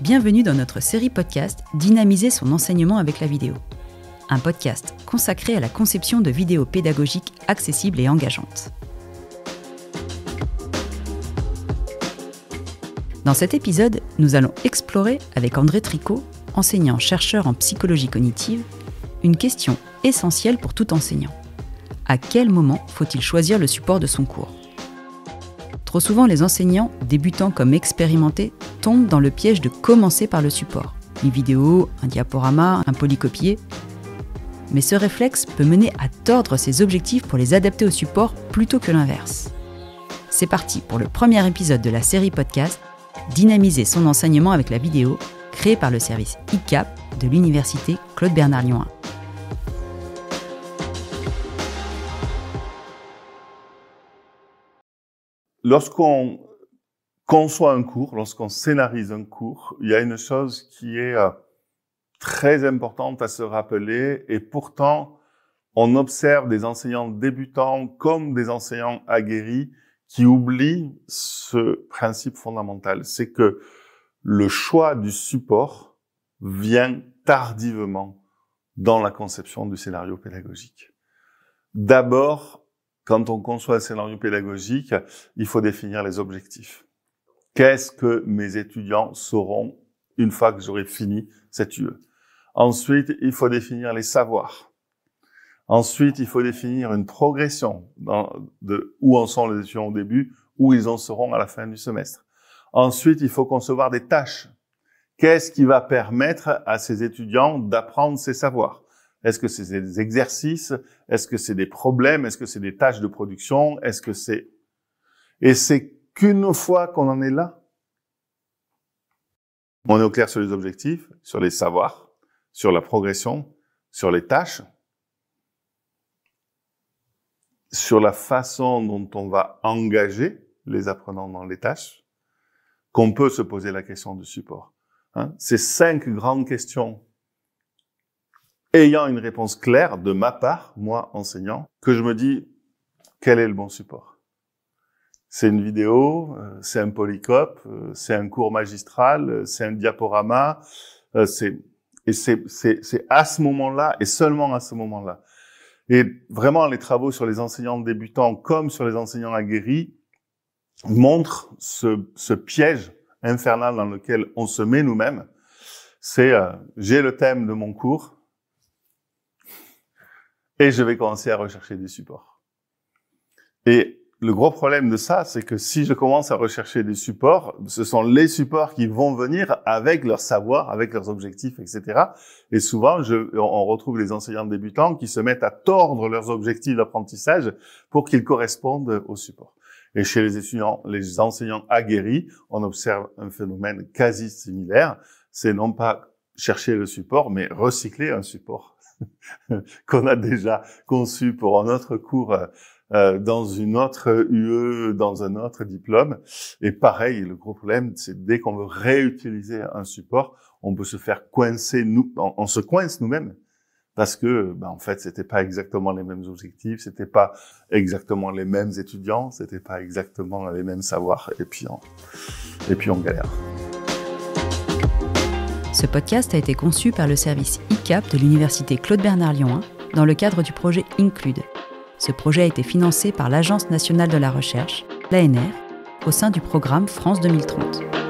Bienvenue dans notre série podcast « Dynamiser son enseignement avec la vidéo ». Un podcast consacré à la conception de vidéos pédagogiques accessibles et engageantes. Dans cet épisode, nous allons explorer avec André Tricot, enseignant-chercheur en psychologie cognitive, une question essentielle pour tout enseignant. À quel moment faut-il choisir le support de son cours ? Trop souvent, les enseignants, débutants comme expérimentés, tombent dans le piège de commencer par le support. Une vidéo, un diaporama, un polycopier. Mais ce réflexe peut mener à tordre ses objectifs pour les adapter au support plutôt que l'inverse. C'est parti pour le premier épisode de la série podcast « Dynamiser son enseignement avec la vidéo » créé par le service ICAP de l'Université Claude Bernard Lyon 1. Lorsqu'on conçoit un cours, lorsqu'on scénarise un cours, il y a une chose qui est très importante à se rappeler et pourtant, on observe des enseignants débutants comme des enseignants aguerris qui oublient ce principe fondamental. C'est que le choix du support vient tardivement dans la conception du scénario pédagogique. D'abord, quand on conçoit un scénario pédagogique, il faut définir les objectifs. Qu'est-ce que mes étudiants sauront une fois que j'aurai fini cette UE? Ensuite, il faut définir les savoirs. Ensuite, il faut définir une progression de où en sont les étudiants au début, où ils en seront à la fin du semestre. Ensuite, il faut concevoir des tâches. Qu'est-ce qui va permettre à ces étudiants d'apprendre ces savoirs? Est-ce que c'est des exercices? Est-ce que c'est des problèmes? Est-ce que c'est des tâches de production? Est-ce que c'est... Et c'est qu'une fois qu'on en est là, on est au clair sur les objectifs, sur les savoirs, sur la progression, sur les tâches, sur la façon dont on va engager les apprenants dans les tâches, qu'on peut se poser la question du support. Ces 5 grandes questions ayant une réponse claire de ma part, moi, enseignant, que je me dis, quel est le bon support? C'est une vidéo, c'est un polycope, c'est un cours magistral, c'est un diaporama, c'est à ce moment-là, et seulement à ce moment-là. Et vraiment, les travaux sur les enseignants débutants, comme sur les enseignants aguerris, montrent ce piège infernal dans lequel on se met nous-mêmes. C'est, j'ai le thème de mon cours, et je vais commencer à rechercher des supports. Et le gros problème de ça, c'est que si je commence à rechercher des supports, ce sont les supports qui vont venir avec leur savoir, avec leurs objectifs, etc. Et souvent, on retrouve les enseignants débutants qui se mettent à tordre leurs objectifs d'apprentissage pour qu'ils correspondent aux supports. Et chez les étudiants, les enseignants aguerris, on observe un phénomène quasi similaire. C'est non pas chercher le support, mais recycler un support qu'on a déjà conçu pour un autre cours dans une autre UE, dans un autre diplôme. Et pareil, le gros problème, c'est dès qu'on veut réutiliser un support, on peut se faire coincer, on se coince nous-mêmes. Parce que, en fait, c'était pas exactement les mêmes objectifs, c'était pas exactement les mêmes étudiants, c'était pas exactement les mêmes savoirs. Et puis on galère. Ce podcast a été conçu par le service ICAP de l'Université Claude Bernard Lyon 1 dans le cadre du projet Include. Ce projet a été financé par l'Agence nationale de la recherche, l'ANR, au sein du programme France 2030.